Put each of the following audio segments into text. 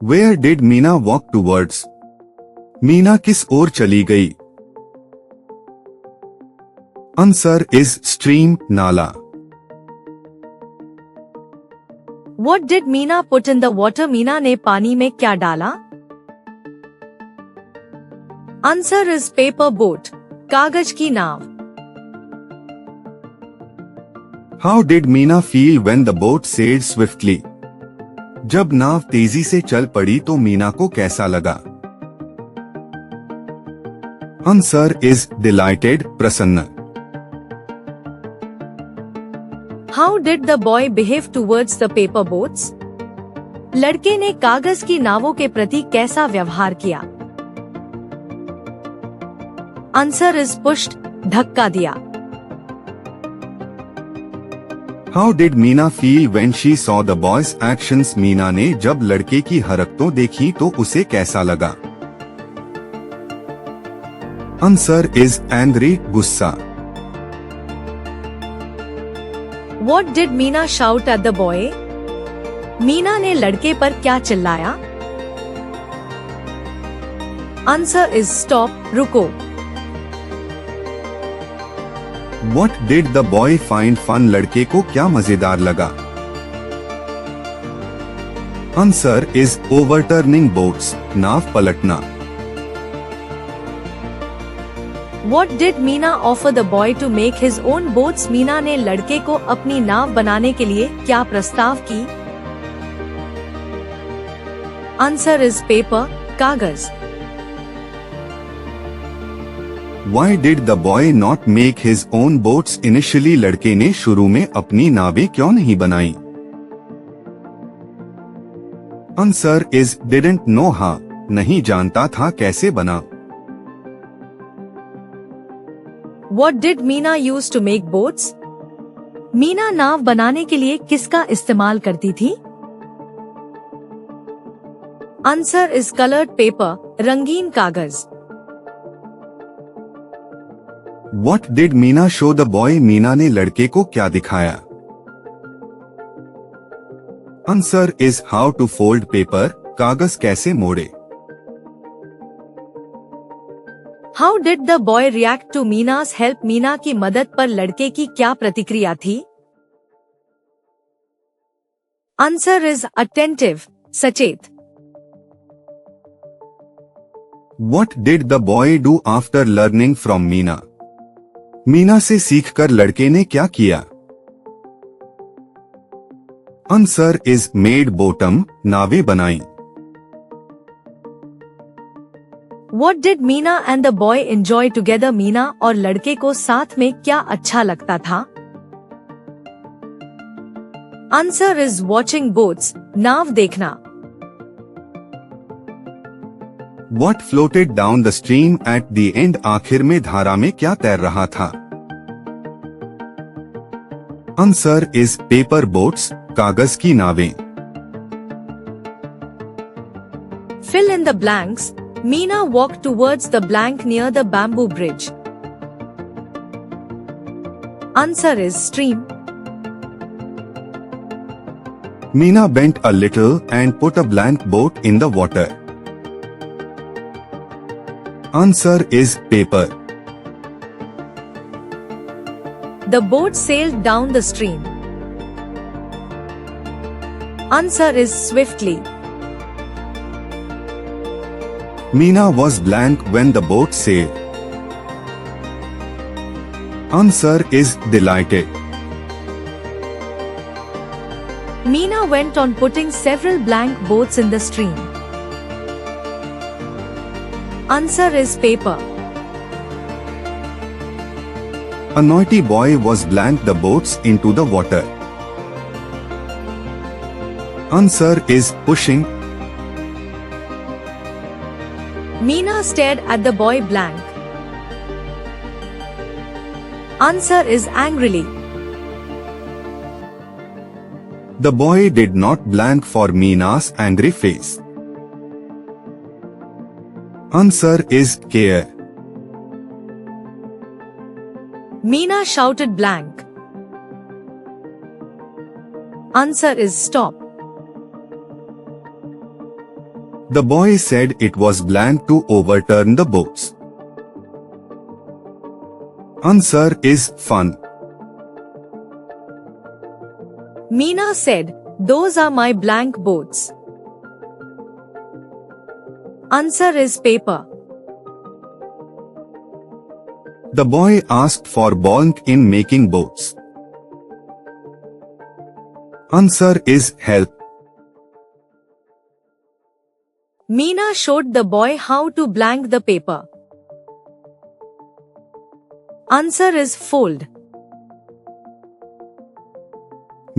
Where did Meena walk towards? Meena किस ओर चली गई? Answer is stream, नाला. What did Meena put in the water? Meena ने पानी में क्या डाला? Answer is paper boat, कागज की नाव. How did Meena feel when the boat sailed swiftly? जब नाव तेजी से चल पड़ी तो मीना को कैसा लगा? Answer is delighted, प्रसन्न. How did the boy behave towards the paper boats? लड़के ने कागज की नावों के प्रति कैसा व्यवहार किया? Answer is pushed, धक्का दिया. How did Meena feel when she saw the boy's actions? Meena ने जब लड़के की हरकतें देखी तो उसे कैसा लगा? Answer is angry, गुस्सा. What did Meena shout at the boy? Meena ने लड़के पर क्या चिल्लाया? Answer is stop, रुको. What did the boy find fun? लड़के को क्या मजेदार लगा? Answer is overturning boats, नाव पलटना. What did Meena offer the boy to make his own boats? Meena ने लड़के को अपनी नाव बनाने के लिए क्या प्रस्ताव की? Answer is paper, कागज. Why did the boy not make his own boats initially? लड़के ने शुरू में अपनी नावें क्यों नहीं बनाई? Answer is didn't know how, नहीं जानता था कैसे बना. What did Meena use to make boats? Meena नाव बनाने के लिए किसका इस्तेमाल करती थी? Answer is colored paper, रंगीन कागज. What did Meena show the boy? Meena ने लड़के को क्या दिखाया? Answer is how to fold paper, कागज कैसे मोड़े. How did the boy react to Meena's help? Meena की मदद पर लड़के की क्या प्रतिक्रिया थी? Answer is attentive, सचेत. What did the boy do after learning from Meena? Meena से सीखकर लड़के ने क्या किया? Answer is made bottom, नावें बनाई. What did Meena and the boy enjoy together? Meena और लड़के को साथ में क्या अच्छा लगता था? Answer is watching boats, नाव देखना. What floated down the stream at the end? आखिर में धारा में क्या तैर रहा था? Answer is paper boats, कागज की नावें. Fill in the blanks. Meena walked towards the blank near the bamboo bridge. Answer is stream. Meena bent a little and put a blank boat in the water. Answer is paper. The boat sailed down the stream. Answer is swiftly. Meena was blank when the boat sailed. Answer is delighted. Meena went on putting several blank boats in the stream. Answer is paper. A naughty boy was blank the boats into the water. Answer is pushing. Meena stared at the boy blank. Answer is angrily. The boy did not blank for Meena's angry face. Answer is care. Meena shouted blank. Answer is stop. The boy said it was blank to overturn the boats. Answer is fun. Meena said, "Those are my blank boats." Answer is paper. The boy asked for bonk in making boats. Answer is help. Meena showed the boy how to blank the paper. Answer is fold.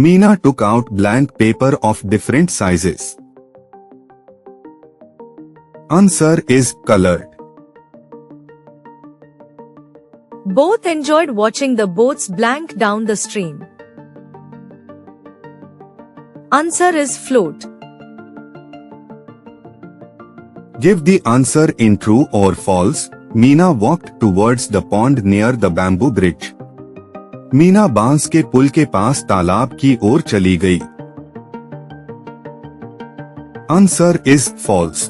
Meena took out blank paper of different sizes. Answer is colored. Both enjoyed watching the boats blank down the stream. Answer is float. Give the answer in true or false. Meena walked towards the pond near the bamboo bridge. Meena बांस के पुल के पास तालाब की ओर चली गई. Answer is false.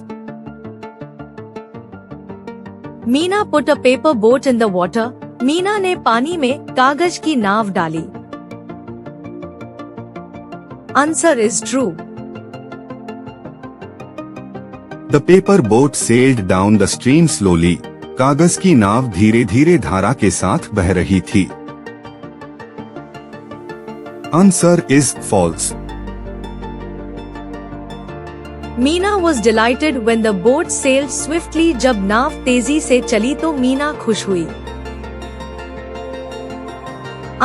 Meena put a paper boat in the water. Meena ने पानी में कागज की नाव डाली. Answer is true. The paper boat sailed down the stream slowly. कागज की नाव धीरे धीरे धारा के साथ बह रही थी. Answer is false. Meena was delighted when the boat sailed swiftly. जब नाव तेजी से चली तो मीना खुश हुई.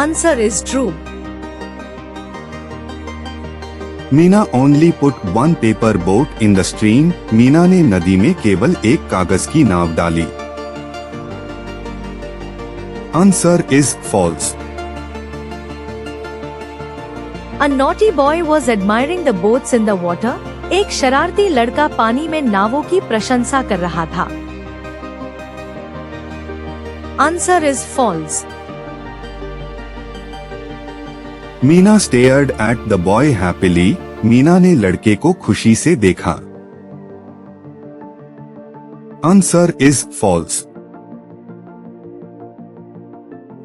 Answer is true. Meena only put one paper boat in the stream. Meena ने नदी में केवल एक कागज की नाव डाली. Answer is false. A naughty boy was admiring the boats in the water. एक शरारती लड़का पानी में नावों की प्रशंसा कर रहा था. Answer is false. Meena stared at the boy happily. Meena ने लड़के को खुशी से देखा. Answer is false.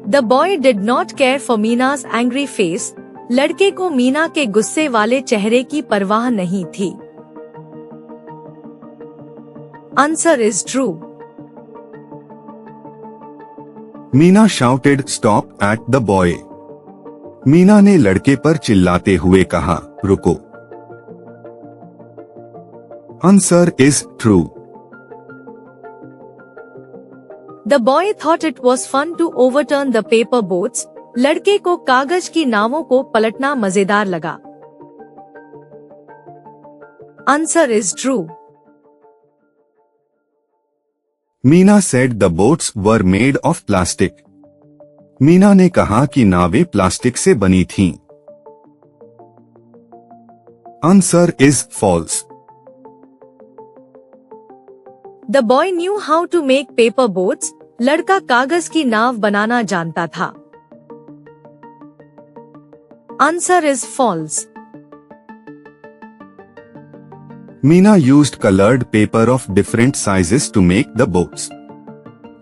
The boy did not care for Meena's angry face. लड़के को मीना के गुस्से वाले चेहरे की परवाह नहीं थी. Answer is true. Meena shouted stop at the boy. Meena ने लड़के पर चिल्लाते हुए कहा, रुको. Answer is true. The boy thought it was fun to overturn the paper boats. लड़के को कागज की नावों को पलटना मजेदार लगा. Answer is true. Meena said the boats were made of plastic. Meena ने कहा कि नावें प्लास्टिक से बनी थीं. Answer is false. The boy knew how to make paper boats. लड़का कागज की नाव बनाना जानता था. Answer is false. Meena used colored paper of different sizes to make the boats.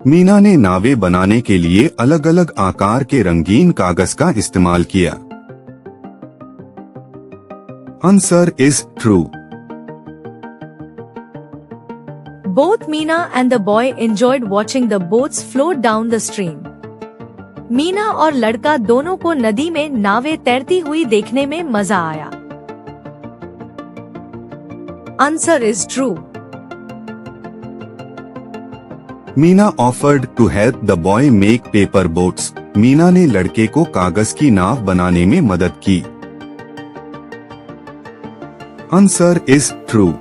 Meena ने नावें बनाने के लिए अलग अलग आकार के रंगीन कागज का इस्तेमाल किया. Answer is true. Both Meena and the boy enjoyed watching the boats float down the stream. Meena और लड़का दोनों को नदी में नावें तैरती हुई देखने में मजा आया. Answer is true. Meena offered to help the boy make paper boats. Meena ने लड़के को कागज की नाव बनाने में मदद की. Answer is true.